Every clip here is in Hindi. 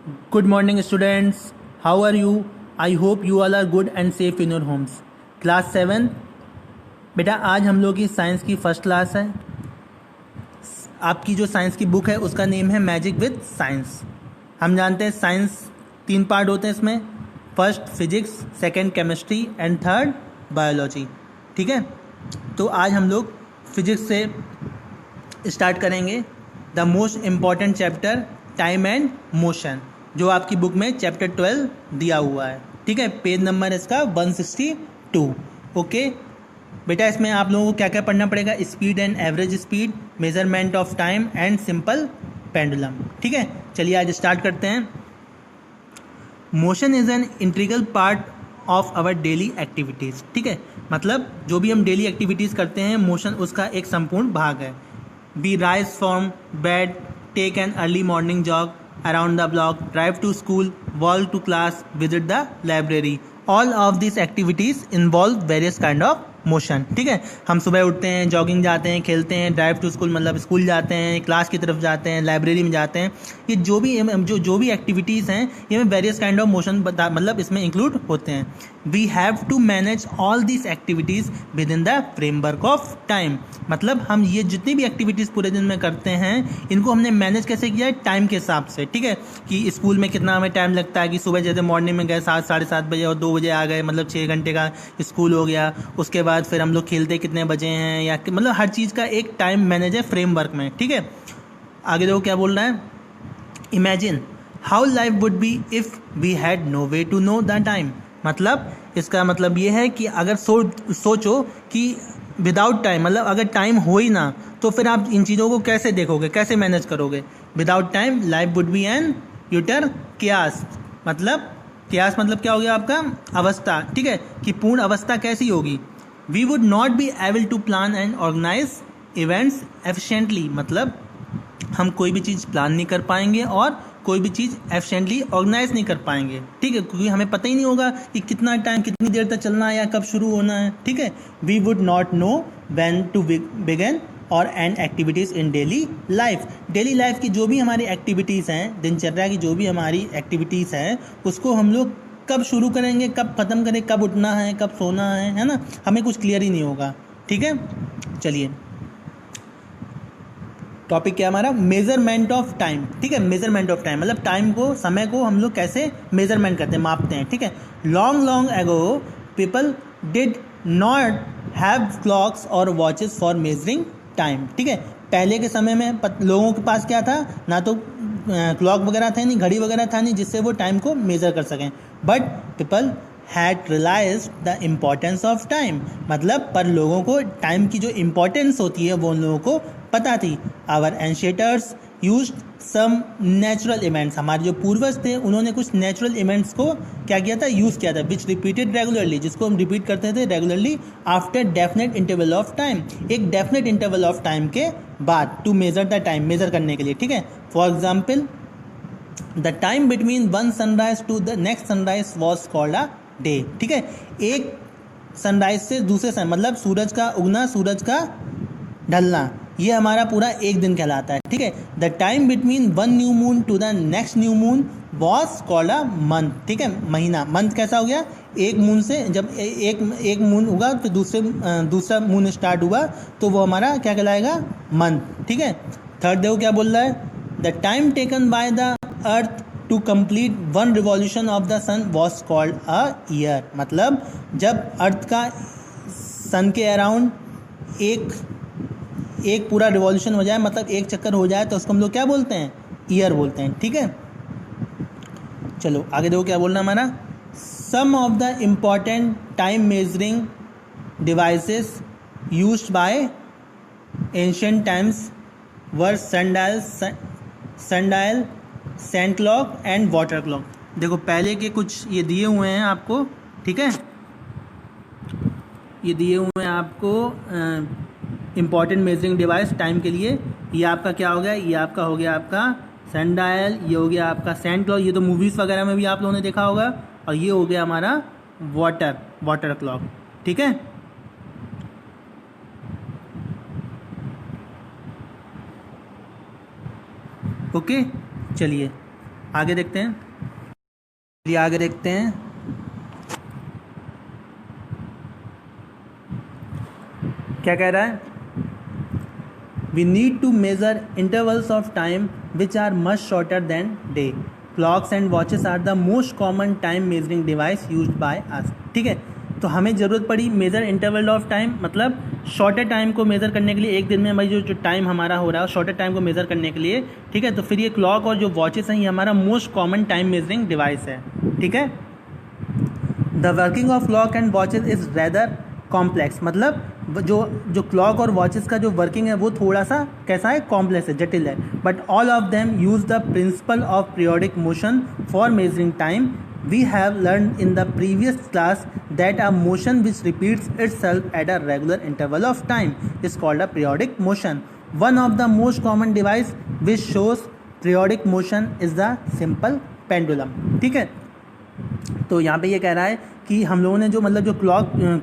Good morning, students. How are you? I hope you all are good and safe in your homes. Class 7. बेटा आज हम लोग की साइंस की फर्स्ट क्लास है. आपकी जो साइंस की बुक है उसका नेम है मैजिक विद साइंस. हम जानते हैं साइंस 3 पार्ट होते हैं इसमें. First physics, second chemistry and third biology. ठीक है, तो आज हम लोग फिजिक्स से स्टार्ट करेंगे. The most important chapter time and motion, जो आपकी बुक में चैप्टर 12 दिया हुआ है. ठीक है, पेज नंबर इसका 162. ओके बेटा, इसमें आप लोगों को क्या क्या पढ़ना पड़ेगा? Speed and average speed, measurement of time and simple pendulum. ठीक है, चलिए आज स्टार्ट करते हैं. Motion is an integral part of our daily activities. ठीक है, मतलब जो भी हम डेली एक्टिविटीज़ करते हैं मोशन उसका एक संपूर्ण भाग है. We rise from bed, take an early morning jog around the block, drive to school, walk to class, visit the library. All of these activities involve various kind of motion. ठीक है, हम सुबह उठते हैं, जॉगिंग जाते हैं, खेलते हैं, ड्राइव टू स्कूल मतलब स्कूल जाते हैं, क्लास की तरफ जाते हैं, लाइब्रेरी में जाते हैं. ये जो भी एक्टिविटीज़ हैं ये में वेरियस काइंड ऑफ मोशन मतलब इसमें इंक्लूड होते हैं. We have to manage all this activities within the framework of time. मतलब हम ये जितनी भी एक्टिविटीज़ पूरे दिन में करते हैं इनको हमने मैनेज कैसे किया है? टाइम के हिसाब से. ठीक है, कि स्कूल में कितना हमें टाइम लगता है कि सुबह जैसे मॉर्निंग में गए 7 साढ़े 7 बजे और 2 बजे आ गए, मतलब 6 घंटे का स्कूल हो गया. उसके बाद फिर हम लोग खेलते कितने बजे हैं, या मतलब हर चीज़ का एक टाइम मैनेज है फ्रेमवर्क में. ठीक है, आगे देखो क्या बोल रहा है. Imagine how life would be if we had no way to know the time. मतलब इसका मतलब ये है कि अगर सोचो कि विदाउट टाइम, मतलब अगर टाइम हो ही ना तो फिर आप इन चीज़ों को कैसे देखोगे, कैसे मैनेज करोगे? Without time life would be an utter chaos. मतलब कियास मतलब क्या हो गया आपका? अवस्था. ठीक है, कि पूर्ण अवस्था कैसी होगी? We would not be able to plan and organise events efficiently. मतलब हम कोई भी चीज़ प्लान नहीं कर पाएंगे और कोई भी चीज़ एफिशिएंटली ऑर्गेनाइज नहीं कर पाएंगे. ठीक है, क्योंकि हमें पता ही नहीं होगा कि कितना टाइम कितनी देर तक चलना है या कब शुरू होना है. ठीक है, we would not know when to begin or end activities in daily life. Daily life की जो भी हमारी एक्टिविटीज़ हैं, दिनचर्या की जो भी हमारी एक्टिविटीज़ हैं, उसको हम लोग कब शुरू करेंगे, कब ख़त्म करें, कब उठना है, कब सोना है ना, हमें कुछ क्लियर ही नहीं होगा. ठीक है, चलिए टॉपिक क्या हमारा? Measurement of time. ठीक है, मेजरमेंट ऑफ टाइम मतलब टाइम को, समय को हम लोग कैसे मेजरमेंट करते हैं, मापते हैं. ठीक है, long ago people did not have clocks और वॉचेस फॉर मेजरिंग टाइम. ठीक है, पहले के समय में लोगों के पास क्या था? ना तो क्लॉक वगैरह था नहीं, घड़ी वगैरह था नहीं जिससे वो टाइम को मेज़र कर सकें. But people had realise the importance of time. मतलब पर लोगों को टाइम की जो इम्पोर्टेंस होती है वो उन लोगों को पता थी. Our ancestors used some natural events. हमारे जो पूर्वज थे उन्होंने कुछ नेचुरल इवेंट्स को क्या किया था? यूज़ किया था. विच रिपीटेड रेगुलरली, जिसको हम रिपीट करते थे regularly after definite interval of time. एक डेफिनेट इंटरवल ऑफ टाइम के बाद, to measure the time, measure करने के लिए. ठीक है, for example the time between one sunrise to the next sunrise was called a day. ठीक है, एक सनराइज से दूसरे सन मतलब सूरज का उगना, सूरज का ढलना, ये हमारा पूरा एक दिन कहलाता है. ठीक है, the time between one new moon to the next new moon was called a month. ठीक है, महीना. मंथ कैसा हो गया? एक मून से जब एक मून उगा तो दूसरा मून स्टार्ट हुआ तो वो हमारा क्या कहलाएगा? मंथ. ठीक है, थर्ड देखो क्या बोल रहा है. The time taken by the earth to complete one revolution of the sun was called a year. मतलब जब अर्थ का सन के अराउंड एक पूरा रिवॉल्यूशन हो जाए, मतलब एक चक्कर हो जाए, तो उसको हम लोग क्या बोलते हैं? ईयर बोलते हैं. ठीक है, चलो आगे देखो क्या बोलना हमारा. Some of the important time measuring devices used by ancient times were sundial, sand clock and water clock. देखो पहले के कुछ ये दिए हुए हैं आपको. ठीक है, ये दिए हुए हैं आपको इम्पॉर्टेंट मेजरिंग डिवाइस टाइम के लिए. ये आपका क्या हो गया? ये आपका हो गया आपका सनडायल, ये हो गया आपका सैंड क्लॉक, ये तो मूवीज़ वगैरह में भी आप लोगों ने देखा होगा. और ये हो गया हमारा वाटर क्लॉक. ठीक है, ओके चलिए आगे देखते हैं, चलिए आगे देखते हैं। क्या कह रहा है? We need to measure intervals of time which are much shorter than day. Clocks and watches are the most common time measuring device used by us. ठीक है, तो हमें ज़रूरत पड़ी मेज़र इंटरवल ऑफ टाइम, मतलब शॉर्टर टाइम को मेज़र करने के लिए, एक दिन में हमारी जो टाइम हमारा हो रहा है शॉर्टर टाइम को मेज़र करने के लिए। ठीक है, तो फिर ये क्लॉक और जो वॉचेस हैं ये हमारा most common time measuring device है। ठीक है, the working of clock and watches is rather complex, मतलब जो क्लॉक और वॉचेस का जो वर्किंग है वो थोड़ा सा कैसा है, कॉम्प्लेक्स है, जटिल है। But all of them use the principle of periodic motion for measuring time. We have learned in the previous class that a motion which repeats itself at a regular interval of time is called a periodic motion. One of the most common device which shows periodic motion is the simple pendulum. ठीक है, तो यहाँ पे ये कह रहा है कि हम लोगों ने जो मतलब जो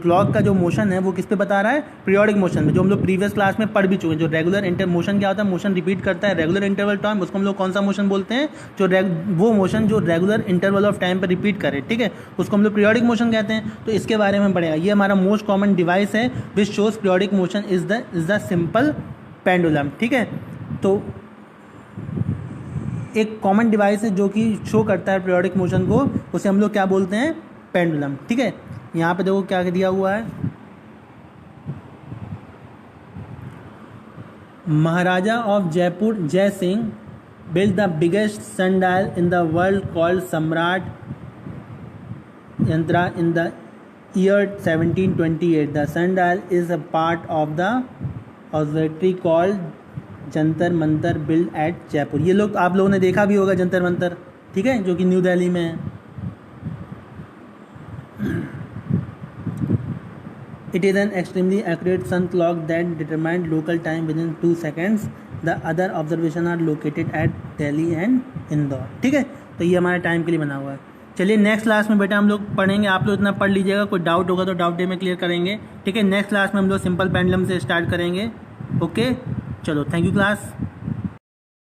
क्लॉक का जो मोशन है वो किस पे बता रहा है, पीरियोडिक मोशन में, जो हम लोग प्रीवियस क्लास में पढ़ भी चुके हैं। जो रेगुलर इंटर मोशन क्या होता है, मोशन रिपीट करता है रेगुलर इंटरवल टाइम, उसको हम लोग कौन सा मोशन बोलते हैं, जो वो मोशन जो रेगुलर इंटरवल ऑफ टाइम पर रिपीट करे, ठीक है, उसको हम लोग पीरियोडिक मोशन कहते हैं। तो इसके बारे में पढ़ेगा, ये हमारा मोस्ट कॉमन डिवाइस है which shows periodic motion is the simple pendulum. ठीक है, तो एक कॉमन डिवाइस है जो कि शो करता है पीरियोडिक मोशन को, उसे हम लोग क्या बोलते हैं, पेंडुलम। ठीक है, यहाँ पे देखो क्या दिया हुआ है, महाराजा ऑफ जयपुर जय Singh built the biggest sundial in the world called Samrat Yantra in the year 1728. The sundial is a part of the observatory called Jantar Mantar build eight Jaipur. ये लोग आप लोगों ने देखा भी होगा जंतर मंतर, ठीक है, जो कि न्यू दिल्ली में है। It is an extremely accurate sun clock that determined local time within 2 seconds. The other observation are located at Delhi and Indore. ठीक है, तो ये हमारे टाइम के लिए बना हुआ है। चलिए नेक्स्ट क्लास में बेटा हम लोग पढ़ेंगे, आप लोग इतना पढ़ लीजिएगा, कोई डाउट होगा तो डाउट डे में क्लियर करेंगे। ठीक है, नेक्स्ट क्लास में हम लोग सिंपल पेंडुलम से स्टार्ट करेंगे। ओके, चलो थैंक यू क्लास।